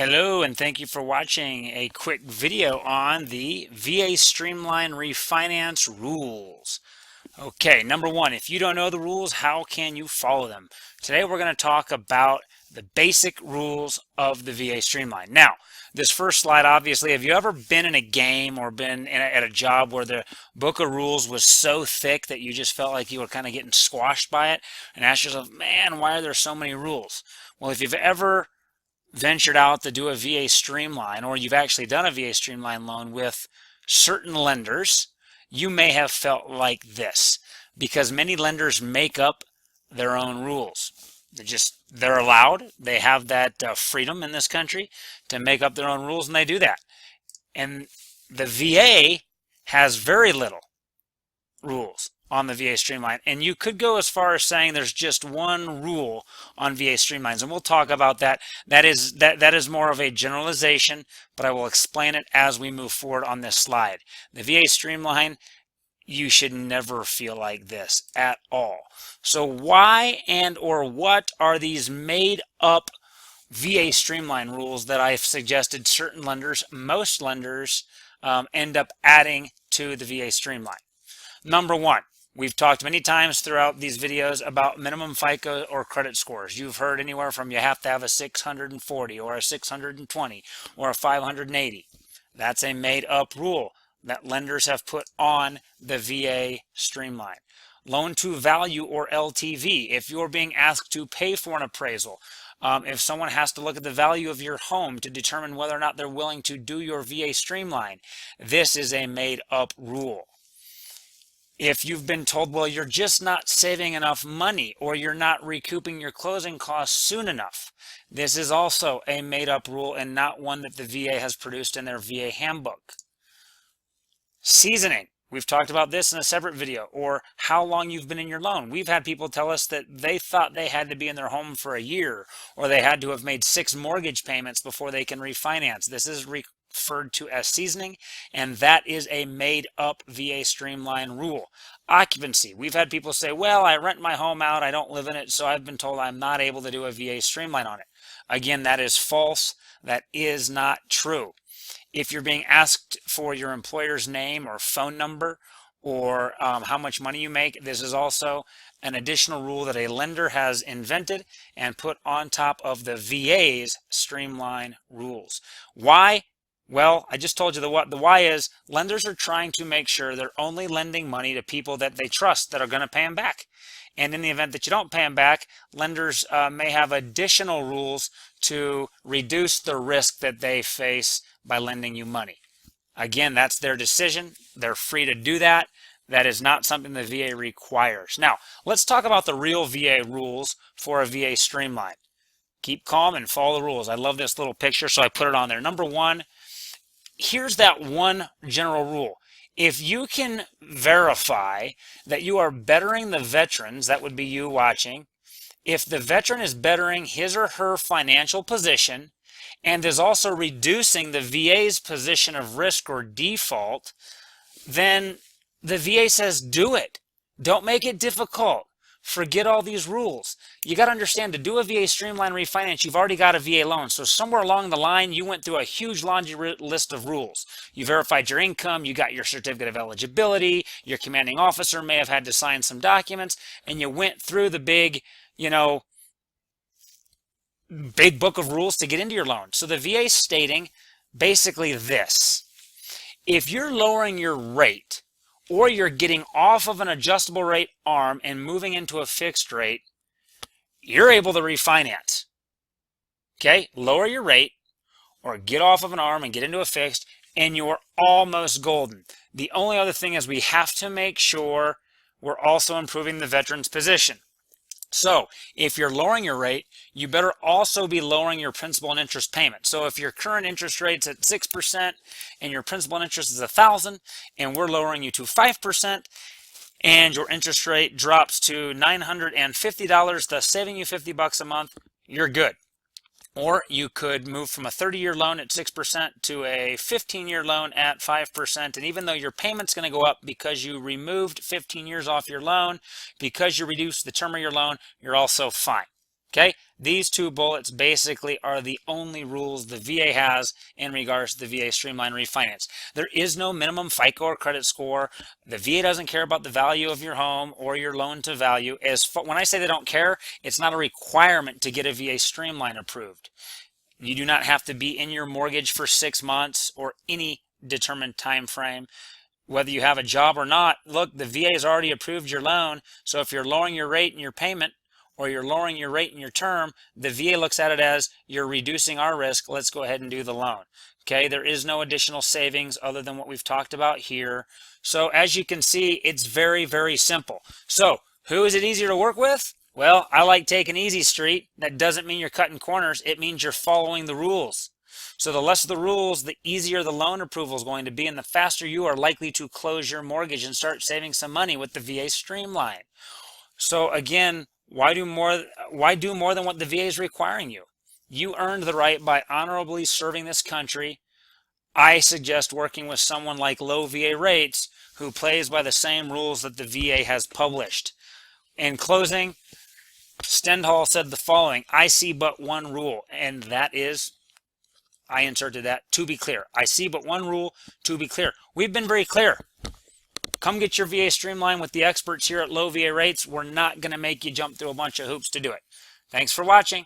Hello, and thank you for watching a quick video on the VA Streamline Refinance Rules. Okay, number one, if you don't know the rules, how can you follow them? Today we're going to talk about the basic rules of the VA Streamline. Now, this first slide, obviously, have you ever been in a game or been at a job where the book of rules was so thick that you just felt like you were kind of getting squashed by it and asked yourself, man, why are there so many rules? Well, if you've ever ventured out to do a VA Streamline, or you've actually done a VA Streamline loan with certain lenders, you may have felt like this, because many lenders make up their own rules. They're allowed. They have that freedom in this country to make up their own rules, and they do that. And the VA has very little rules on the VA Streamline, and you could go as far as saying there's just one rule on VA Streamlines, and we'll talk about that. That is more of a generalization, but I will explain it as we move forward on this slide. The VA Streamline, you should never feel like this at all. So why and or what are these made up VA Streamline rules that I've suggested certain lenders, most lenders, end up adding to the VA Streamline? Number one, we've talked many times throughout these videos about minimum FICO or credit scores. You've heard anywhere from you have to have a 640 or a 620 or a 580. That's a made-up rule that lenders have put on the VA Streamline. Loan to value or LTV. If you're being asked to pay for an appraisal, if someone has to look at the value of your home to determine whether or not they're willing to do your VA Streamline, this is a made-up rule. If you've been told, well, you're just not saving enough money or you're not recouping your closing costs soon enough, this is also a made-up rule and not one that the VA has produced in their VA handbook. Seasoning. We've talked about this in a separate video, or how long you've been in your loan. We've had people tell us that they thought they had to be in their home for a year, or they had to have made 6 mortgage payments before they can refinance. This is referred to as seasoning, and that is a made-up VA Streamline rule. Occupancy. We've had people say, well, I rent my home out, I don't live in it, so I've been told I'm not able to do a VA Streamline on it. Again, that is false. That is not true. If you're being asked for your employer's name or phone number or how much money you make, this is also an additional rule that a lender has invented and put on top of the VA's Streamline rules. Why? Well, I just told you the what. The why is lenders are trying to make sure they're only lending money to people that they trust that are going to pay them back. And in the event that you don't pay them back, lenders may have additional rules to reduce the risk that they face by lending you money. Again, that's their decision. They're free to do that. That is not something the VA requires. Now, let's talk about the real VA rules for a VA Streamline. Keep calm and follow the rules. I love this little picture, so I put it on there. Number one, here's that one general rule. If you can verify that you are bettering the veterans, that would be you watching, if the veteran is bettering his or her financial position and is also reducing the VA's position of risk or default, then the VA says do it. Don't make it difficult. Forget all these rules. You got to understand, to do a VA Streamline refinance, you've already got a VA loan. So somewhere along the line, you went through a huge laundry list of rules. You verified your income, you got your certificate of eligibility, your commanding officer may have had to sign some documents, and you went through the big book of rules to get into your loan. So the VA is stating basically this: if you're lowering your rate, or you're getting off of an adjustable rate arm and moving into a fixed rate, you're able to refinance. Okay? Lower your rate or get off of an arm and get into a fixed, and you're almost golden. The only other thing is we have to make sure we're also improving the veteran's position. So if you're lowering your rate, you better also be lowering your principal and interest payment. So if your current interest rate's at 6% and your principal and interest is $1,000 and we're lowering you to 5% and your interest rate drops to $950, thus saving you $50 a month, you're good. Or you could move from a 30-year loan at 6% to a 15-year loan at 5%. And even though your payment's going to go up because you removed 15 years off your loan, because you reduced the term of your loan, you're also fine. Okay? These two bullets basically are the only rules the VA has in regards to the VA Streamline Refinance. There is no minimum FICO or credit score. The VA doesn't care about the value of your home or your loan to value. When I say they don't care, it's not a requirement to get a VA Streamline approved. You do not have to be in your mortgage for 6 months or any determined time frame. Whether you have a job or not, look, the VA has already approved your loan. So if you're lowering your rate and your payment, or you're lowering your rate and your term, the VA looks at it as you're reducing our risk. Let's go ahead and do the loan. Okay, there is no additional savings other than what we've talked about here. So as you can see, it's very, very simple. So who is it easier to work with? Well, I like taking easy street. That doesn't mean you're cutting corners. It means you're following the rules. So the less the rules, the easier the loan approval is going to be, and the faster you are likely to close your mortgage and start saving some money with the VA Streamline. So again, why do more than what the VA is requiring you? You earned the right by honorably serving this country. I suggest working with someone like Low VA Rates, who plays by the same rules that the VA has published. In closing, Stendhal said the following: I see but one rule, and that is, I inserted that, to be clear. I see but one rule, to be clear. We've been very clear. Come get your VA Streamline with the experts here at Low VA Rates. We're not going to make you jump through a bunch of hoops to do it. Thanks for watching.